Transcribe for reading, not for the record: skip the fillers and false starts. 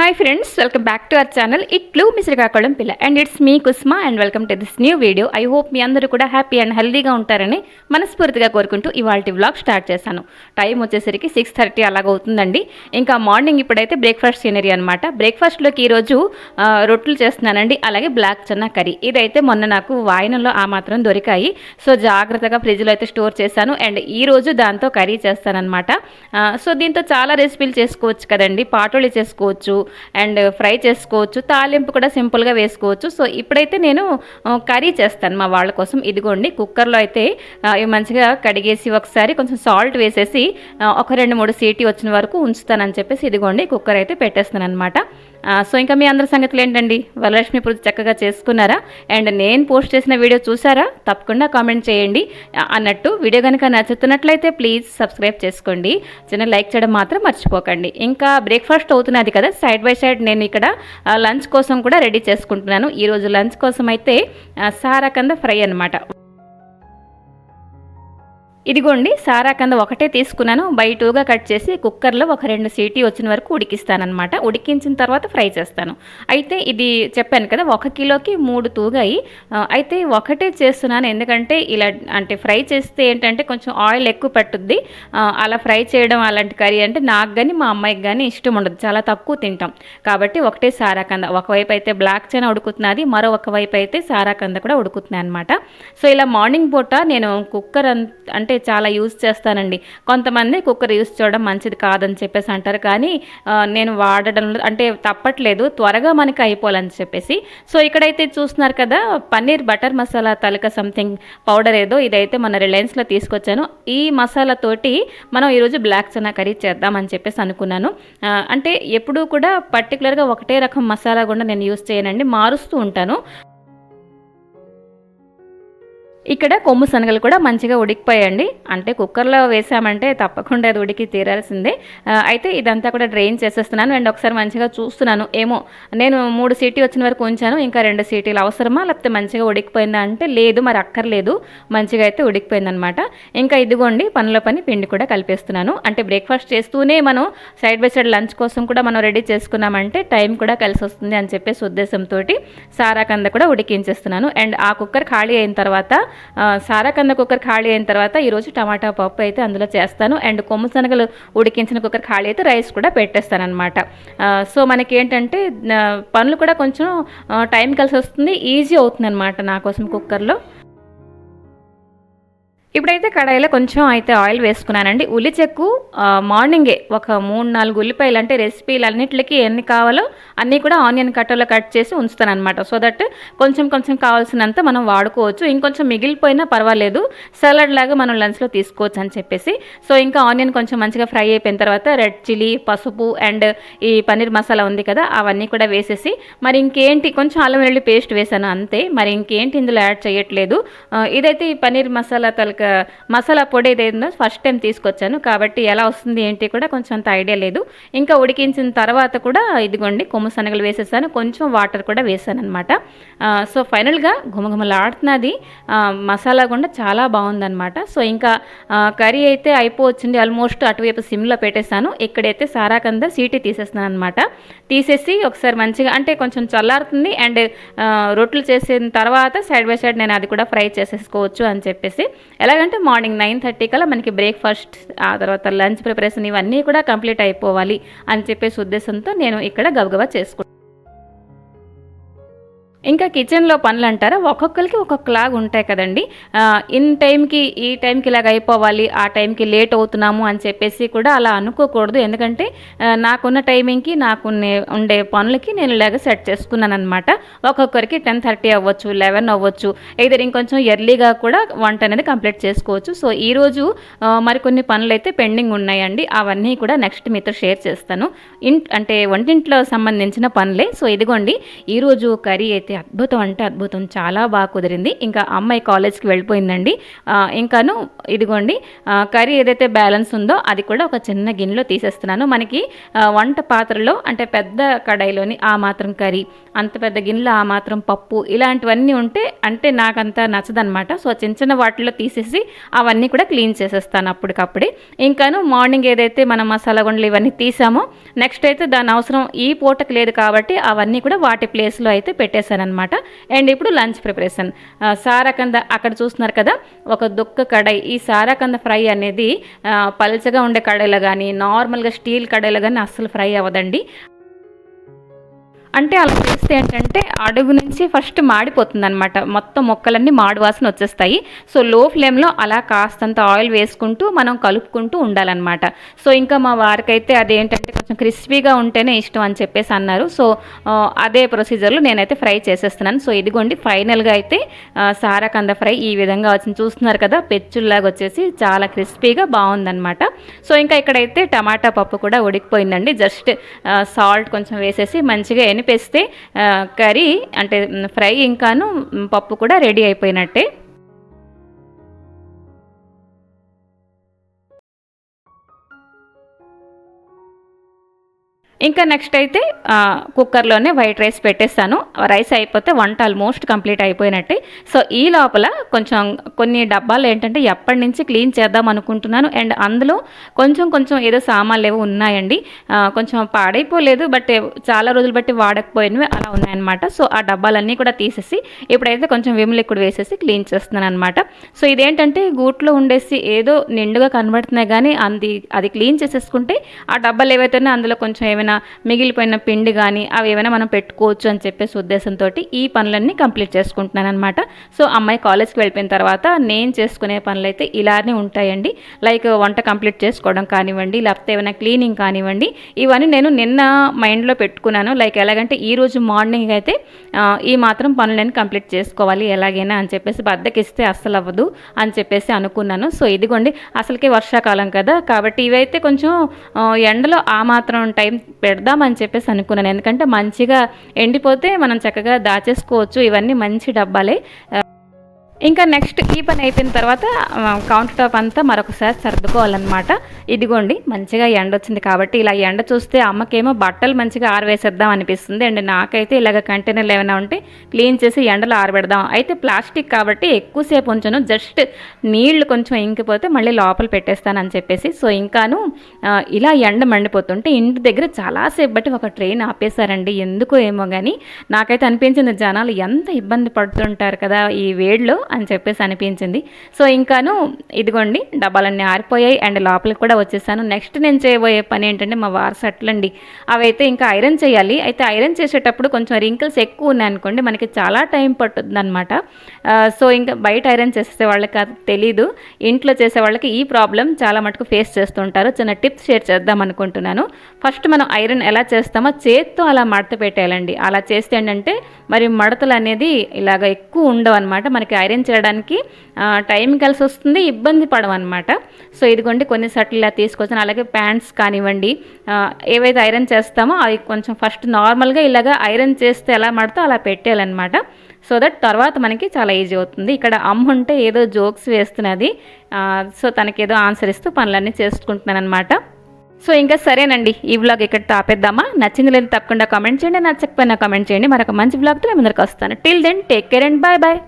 Hi friends, welcome back to our channel Itlu Misrikakolam Pilla and it's me Kusma and welcome to this new video. I hope మీ అందరూ కూడా happy and హెల్దీగా ఉంటారని మనస్ఫూర్తిగా కోరుకుంటూ ఇవాల్టి vlog start చేశాను. Time వచ్చేసరికి 6:30 అలాగ అవుతుందండి. ఇంకా మార్నింగ్ ఇప్పుడైతే బ్రేక్ఫాస్ట్ సీనరీ అనమాట. బ్రేక్ఫాస్ట్లోకి ఈరోజు రొట్టెలు చేస్తున్నానండి, అలాగే బ్లాక్ చన్నా కర్రీ. ఇదైతే మొన్న నాకు వాయినంలో ఆ మాత్రం దొరికాయి, సో జాగ్రత్తగా ఫ్రిడ్జ్లో అయితే స్టోర్ చేశాను అండ్ ఈరోజు దాంతో కర్రీ చేస్తానన్నమాట. సో దీంతో చాలా రెసిపీలు చేసుకోవచ్చు కదండి. పాటోళి చేసుకోవచ్చు అండ్ ఫ్రై చేసుకోవచ్చు, తాలింపు కూడా సింపుల్గా వేసుకోవచ్చు. సో ఇప్పుడైతే నేను కర్రీ చేస్తాను మా వాళ్ళ కోసం. ఇదిగోండి కుక్కర్లో అయితే మంచిగా కడిగేసి ఒకసారి కొంచెం సాల్ట్ వేసేసి ఒక 2-3 సీటీ వచ్చిన వరకు ఉంచుతానని చెప్పేసి ఇదిగోండి కుక్కర్ అయితే పెట్టేస్తాను అనమాట. సో ఇంకా మీ అందరి సంగతులు ఏంటండి, వరలక్ష్మి పూజ చక్కగా చేసుకున్నారా అండ్ నేను పోస్ట్ చేసిన వీడియో చూసారా? తప్పకుండా కామెంట్ చేయండి. అన్నట్టు వీడియో కనుక నచ్చుతున్నట్లయితే ప్లీజ్ సబ్స్క్రైబ్ చేసుకోండి, చిన్న లైక్ చేయడం మాత్రం మర్చిపోకండి. ఇంకా బ్రేక్ఫాస్ట్ అవుతున్నది కదా, సైడ్ బై సైడ్ నేను ఇక్కడ లంచ్ కోసం కూడా రెడీ చేసుకుంటున్నాను. ఈరోజు లంచ్ కోసం అయితే సారాకంద ఫ్రై అనమాట. ఇదిగోండి సారాకంద ఒకటే తీసుకున్నాను, బై 2గా కట్ చేసి కుక్కర్లో ఒక 2 సీటీ వచ్చిన వరకు ఉడికిస్తానమాట. ఉడికించిన తర్వాత ఫ్రై చేస్తాను. అయితే ఇది చెప్పాను కదా 1 కిలోకి 3 తూగాయి. అయితే ఒకటే చేస్తున్నాను, ఎందుకంటే ఇలా అంటే ఫ్రై చేస్తే ఏంటంటే కొంచెం ఆయిల్ ఎక్కువ పట్టుద్ది. అలా ఫ్రై చేయడం అలాంటి కర్రీ అంటే నాకు కానీ మా అమ్మాయికి కానీ ఇష్టం ఉండదు, చాలా తక్కువ తింటాం. కాబట్టి ఒకటే సారాకంద, ఒకవైపు అయితే బ్లాక్ చనా ఉడుకుతున్నది, మరొక వైపు అయితే సారాకంద కూడా ఉడుకుతున్నాయి అనమాట. సో ఇలా మార్నింగ్ పూట నేను కుక్కర్ అంటే చాలా యూజ్ చేస్తానండి. కొంతమంది కుక్కర్ యూజ్ చేయడం మంచిది కాదని చెప్పేసి అంటారు, కానీ నేను వాడడంలో అంటే తప్పట్లేదు, త్వరగా మనకి అయిపోవాలని చెప్పేసి. సో ఇక్కడైతే చూస్తున్నారు కదా పన్నీర్ బటర్ మసాలా తలక సంథింగ్ పౌడర్ ఏదో, ఇదైతే మన రిలయన్స్లో తీసుకొచ్చాను. ఈ మసాలాతోటి మనం ఈరోజు బ్లాక్ చనా కర్రీ చేద్దామని చెప్పేసి అనుకున్నాను. అంటే ఎప్పుడూ కూడా పర్టికులర్గా ఒకటే రకం మసాలా కూడా నేను యూజ్ చేయనండి, మారుస్తూ ఉంటాను. ఇక్కడ కొమ్ము శనగలు కూడా మంచిగా ఉడికిపోయండి, అంటే కుక్కర్లో వేసామంటే తప్పకుండా అది ఉడికి తీరాల్సిందే. అయితే ఇదంతా కూడా డ్రైన్ చేసేస్తున్నాను అండ్ ఒకసారి మంచిగా చూస్తున్నాను. ఏమో నేను 3 సీటీ వచ్చిన వరకు ఉంచాను, ఇంకా 2 సీటీలు అవసరమా లేకపోతే మంచిగా ఉడికిపోయిందా అంటే లేదు, మరి అక్కర్లేదు, మంచిగా అయితే ఉడికిపోయిందనమాట. ఇంకా ఇదిగోండి పనిలో పని పిండి కూడా కలిపేస్తున్నాను. అంటే బ్రేక్ఫాస్ట్ చేస్తూనే మనం సైడ్ బై సైడ్ లంచ్ కోసం కూడా మనం రెడీ చేసుకున్నామంటే టైం కూడా కలిసి వస్తుంది అని చెప్పేసి ఉద్దేశంతో సారాకంద కూడా ఉడికించేస్తున్నాను. అండ్ ఆ కుక్కర్ ఖాళీ అయిన తర్వాత సారాకంద కుక్కర్ ఖాళీ అయిన తర్వాత ఈరోజు టమాటా పప్పు అయితే అందులో చేస్తాను అండ్ కొమ్ము శనగలు ఉడికించిన కుక్కర్ ఖాళీ అయితే రైస్ కూడా పెట్టేస్తాను అనమాట. సో మనకి ఏంటంటే పనులు కూడా కొంచెం టైం కలిసి వస్తుంది, ఈజీ అవుతుంది అనమాట నా కోసం కుక్కర్లో. ఇప్పుడైతే కడాయిలో కొంచెం అయితే ఆయిల్ వేసుకున్నానండి. ఉల్లి చెక్కు మార్నింగే ఒక 3-4 ఉల్లిపాయలు, అంటే రెసిపీలు అన్నింటికి ఎన్ని కావాలో అన్నీ కూడా ఆనియన్ కట్టర్లో కట్ చేసి ఉంచుతాను అనమాట. సో దట్ కొంచెం కావాల్సినంత మనం వాడుకోవచ్చు, ఇంకొంచెం మిగిలిపోయినా పర్వాలేదు, సలాడ్ లాగా మనం లంచ్లో తీసుకోవచ్చు అని చెప్పేసి. సో ఇంకా ఆనియన్ కొంచెం మంచిగా ఫ్రై అయిపోయిన తర్వాత రెడ్ చిల్లీ, పసుపు అండ్ ఈ పన్నీర్ మసాలా ఉంది కదా అవన్నీ కూడా వేసేసి, మరి ఇంకేంటి కొంచెం అల్లం వెల్లుల్లి పేస్ట్ వేసాను అంతే, మరి ఇంకేంటి ఇందులో యాడ్ చేయట్లేదు. ఇదైతే ఈ పన్నీర్ మసాలా మసాలా పొడి ఏదైందో ఫస్ట్ టైం తీసుకొచ్చాను కాబట్టి ఎలా వస్తుంది ఏంటి కూడా కొంచెం అంత ఐడియా లేదు. ఇంకా ఉడికించిన తర్వాత కూడా ఇదిగోండి కొమ్ము శనగలు వేసేసాను, కొంచెం వాటర్ కూడా వేసాను అనమాట. సో ఫైనల్గా ఘుమఘుమలాడుతున్నది, మసాలా కూడా చాలా బాగుందనమాట. సో ఇంకా కర్రీ అయితే అయిపోవచ్చింది, ఆల్మోస్ట్ అటువైపు సిమ్లో పెట్టేశాను. ఇక్కడైతే సారాకంద సీటీ తీసేస్తున్నాను అనమాట. తీసేసి ఒకసారి మంచిగా అంటే కొంచెం చల్లారుతుంది అండ్ రొట్టెలు చేసిన తర్వాత సైడ్ బై సైడ్ నేను అది కూడా ఫ్రై చేసేసుకోవచ్చు అని చెప్పేసి. ఎలాగంటే మార్నింగ్ 9:30 కల్లా మనకి బ్రేక్ఫాస్ట్, ఆ తర్వాత లంచ్ ప్రిపరేషన్ ఇవన్నీ కూడా కంప్లీట్ అయిపోవాలి అని చెప్పేసి ఉద్దేశంతో నేను ఇక్కడ గబగబా చేసుకుంటాను. ఇంకా కిచెన్లో పనులు అంటారా ఒక్కొక్కరికి ఒక్కొక్కలాగా ఉంటాయి కదండి. ఈ టైంకి ఇలాగ అయిపోవాలి, ఆ టైంకి లేట్ అవుతున్నాము అని చెప్పేసి కూడా అలా అనుకోకూడదు. ఎందుకంటే నాకున్న టైమింగ్కి ఉండే పనులకి నేను ఇలాగ సెట్ చేసుకున్నాను అనమాట. ఒక్కొక్కరికి 10:30 అవ్వచ్చు, 11 అవ్వచ్చు, ఇద్దరు ఇంకొంచెం ఎర్లీగా కూడా వంట అనేది కంప్లీట్ చేసుకోవచ్చు. సో ఈరోజు మరికొన్ని పనులు అయితే పెండింగ్ ఉన్నాయండి, అవన్నీ కూడా నెక్స్ట్ మీతో షేర్ చేస్తాను. అంటే వంటింట్లో సంబంధించిన పనులే. సో ఇదిగోండి ఈరోజు కర్రీ అయితే అద్భుతం అంటే అద్భుతం, చాలా బాగా కుదిరింది. ఇంకా అమ్మాయి కాలేజ్కి వెళ్ళిపోయిందండి. ఇంకాను ఇదిగోండి కర్రీ ఏదైతే బ్యాలెన్స్ ఉందో అది కూడా ఒక చిన్న గిన్నెలో తీసేస్తున్నాను. మనకి వంట పాత్రలో అంటే పెద్ద కడాయిలోని ఆ మాత్రం కర్రీ, అంత పెద్ద గిన్నెలో ఆ మాత్రం పప్పు, ఇలాంటివన్నీ ఉంటే అంటే నాకంతా నచ్చదనమాట. సో చిన్న చిన్న వాటిలో తీసేసి అవన్నీ కూడా క్లీన్ చేసేస్తాను అప్పటికప్పుడే. ఇంకాను మార్నింగ్ ఏదైతే మనం మసాలా గుండలు ఇవన్నీ తీసామో నెక్స్ట్ అయితే దాని అవసరం ఈ పూటకు లేదు కాబట్టి అవన్నీ కూడా వాటి ప్లేస్లో అయితే పెట్టేశాను అనమాట. అండ్ ఇప్పుడు లంచ్ ప్రిపరేషన్. సారాకంద అక్కడ చూస్తున్నారు కదా, ఒక దుక్క కడాయి. ఈ సారాకంద ఫ్రై అనేది పల్చగా ఉండే కడాయిలో కానీ నార్మల్గా స్టీల్ కడాయిలో కానీ అస్సలు ఫ్రై అవ్వదండి. అంటే అలా చేస్తే ఏంటంటే అడుగు నుంచి ఫస్ట్ మాడిపోతుంది అనమాట, మొత్తం మొక్కలన్నీ మాడి వాసన వచ్చేస్తాయి. సో లో ఫ్లేమ్లో అలా కాస్తంత ఆయిల్ వేసుకుంటూ మనం కలుపుకుంటూ ఉండాలన్నమాట. సో ఇంకా మా వారికైతే అదేంటంటే కొంచెం క్రిస్పీగా ఉంటేనే ఇష్టం అని చెప్పేసి అన్నారు. సో అదే ప్రొసీజర్లో నేనైతే ఫ్రై చేసేస్తున్నాను. సో ఇదిగోండి ఫైనల్గా అయితే సారాకంద ఫ్రై ఈ విధంగా వచ్చింది. చూస్తున్నారు కదా, పెచ్చుల్లాగా వచ్చేసి చాలా క్రిస్పీగా బాగుందన్నమాట. సో ఇంకా ఇక్కడైతే టమాటా పప్పు కూడా ఉడికిపోయిందండి. జస్ట్ సాల్ట్ కొంచెం వేసేసి మంచిగా ఎనిపేస్తే కర్రీ అంటే ఫ్రై ఇంకాను పప్పు కూడా రెడీ అయిపోయినట్టే. ఇంకా నెక్స్ట్ అయితే కుక్కర్లోనే వైట్ రైస్ పెట్టేస్తాను. రైస్ అయిపోతే వంట ఆల్మోస్ట్ కంప్లీట్ అయిపోయినట్టే. సో ఈ లోపల కొంచెం కొన్ని డబ్బాలు ఏంటంటే ఎప్పటి నుంచి క్లీన్ చేద్దాం అనుకుంటున్నాను. అండ్ అందులో కొంచెం ఏదో సామాన్లు ఏవో ఉన్నాయండి, కొంచెం పాడైపోలేదు బట్ చాలా రోజులు బట్టి వాడకపోయినవి అలా ఉన్నాయన్నమాట. సో ఆ డబ్బాలన్నీ కూడా తీసేసి ఇప్పుడైతే కొంచెం విమ్ లిక్విడ్ వేసేసి క్లీన్ చేస్తున్నాను అనమాట. సో ఇదేంటంటే గూట్లో ఉండేసి ఏదో నిండుగా కనబడుతున్నాయి కానీ అది క్లీన్ చేసేసుకుంటే ఆ డబ్బాలు ఏవైతేనే అందులో కొంచెం ఏమైనా మిగిలిపోయిన పిండి కానీ అవి ఏమైనా మనం పెట్టుకోవచ్చు అని చెప్పేసి ఉద్దేశంతో ఈ పనులన్నీ కంప్లీట్ చేసుకుంటున్నాను అనమాట. సో అమ్మాయి కాలేజ్కి వెళ్ళిపోయిన తర్వాత నేను చేసుకునే పనులు అయితే ఇలానే ఉంటాయండి. లైక్ వంట కంప్లీట్ చేసుకోవడం కానివ్వండి, లేకపోతే ఏమైనా క్లీనింగ్ కానివ్వండి, ఇవన్నీ నేను నిన్న మైండ్లో పెట్టుకున్నాను. లైక్ ఎలాగంటే ఈరోజు మార్నింగ్ అయితే ఈ మాత్రం పనులు నేను కంప్లీట్ చేసుకోవాలి ఎలాగైనా అని చెప్పేసి, బద్దకిస్తే అస్సలు అవ్వదు అని చెప్పేసి అనుకున్నాను. సో ఇదిగోండి అసలుకే వర్షాకాలం కదా కాబట్టి ఇవైతే కొంచెం ఎండలో ఆ మాత్రం టైం పెడదామని చెప్పేసి అనుకున్నాను. ఎందుకంటే మంచిగా ఎండిపోతే మనం చక్కగా దాచేసుకోవచ్చు. ఇవన్నీ మంచి డబ్బాలే. ఇంకా నెక్స్ట్ ఈ పని అయిపోయిన తర్వాత కౌంటర్ టాప్ అంతా మరొకసారి సర్దుకోవాలన్నమాట. ఇదిగోండి మంచిగా ఎండ వచ్చింది కాబట్టి ఇలా ఎండ చూస్తే అమ్మకేమో బట్టలు మంచిగా ఆరవేసేద్దాం అనిపిస్తుంది. అండ్ నాకైతే ఇలాగ కంటైనర్లు ఏమైనా ఉంటే క్లీన్ చేసి ఎండలో ఆరబెడదాం. అయితే ప్లాస్టిక్ కాబట్టి ఎక్కువసేపు ఉంచను, జస్ట్ నీళ్లు కొంచెం ఇంకిపోతే మళ్ళీ లోపల పెట్టేస్తానని చెప్పేసి. సో ఇంకాను ఇలా ఎండ మండిపోతుంటే ఇంటి దగ్గర చాలాసేపు బట్టి ఒక ట్రైన్ ఆపేశారండి. ఎందుకో ఏమో కానీ నాకైతే అనిపించింది జనాలు ఎంత ఇబ్బంది పడుతుంటారు కదా ఈ వేడిలో అని చెప్పేసి అనిపించింది. సో ఇంకాను ఇదిగోండి డబ్బాలన్నీ ఆరిపోయాయి అండ్ లోపలికి కూడా వచ్చేసాను. నెక్స్ట్ నేను చేయబోయే పని ఏంటంటే మా వారి షర్ట్లండి, అవైతే ఇంకా ఐరన్ చేయాలి. అయితే ఐరన్ చేసేటప్పుడు కొంచెం రింకిల్స్ ఎక్కువ ఉన్నాయనుకోండి మనకి చాలా టైం పట్టుతుంది అనమాట. సో ఇంకా బయట ఐరన్ చేసే వాళ్ళకి అది తెలీదు, ఇంట్లో చేసే వాళ్ళకి ఈ ప్రాబ్లం చాలా మటుకు ఫేస్ చేస్తుంటారు. చిన్న టిప్స్ షేర్ చేద్దాం అనుకుంటున్నాను. ఫస్ట్ మనం ఐరన్ ఎలా చేస్తామో చేత్తో అలా మడత పెట్టేయాలండి. అలా చేస్తే ఏంటంటే మరి మడతలు అనేది ఇలాగ ఎక్కువ ఉండవు అనమాట. మనకి ఐరన్ చేయడానికి టైం కలిసి వస్తుంది, ఇబ్బంది పడవన్నమాట. సో ఇదిగోండి కొన్ని షర్ట్లు ఇలా తీసుకొచ్చాను. అలాగే ప్యాంట్స్ కానివ్వండి, ఏవైతే ఐరన్ చేస్తామో అవి కొంచెం ఫస్ట్ నార్మల్గా ఇలాగ ఐరన్ చేస్తే ఎలా మడతా అలా పెట్టేయాలన్నమాట. సో దట్ తర్వాత మనకి చాలా ఈజీ అవుతుంది. ఇక్కడ అమ్మ ఉంటే ఏదో జోక్స్ వేస్తున్నది, సో తనకేదో ఆన్సర్ ఇస్తూ పనులన్నీ చేసుకుంటున్నాను అనమాట. సో ఇంకా సరేనండి, ఈ వ్లాగ్ ఇక్కడ ఆపేద్దామా? నచ్చింది లేదు తప్పకుండా కామెంట్ చేయండి, నచ్చకపోయినా కామెంట్ చేయండి. మరొక మంచి వ్లాగ్తో మేము ముందరికి వస్తాను. Till then take care and bye bye.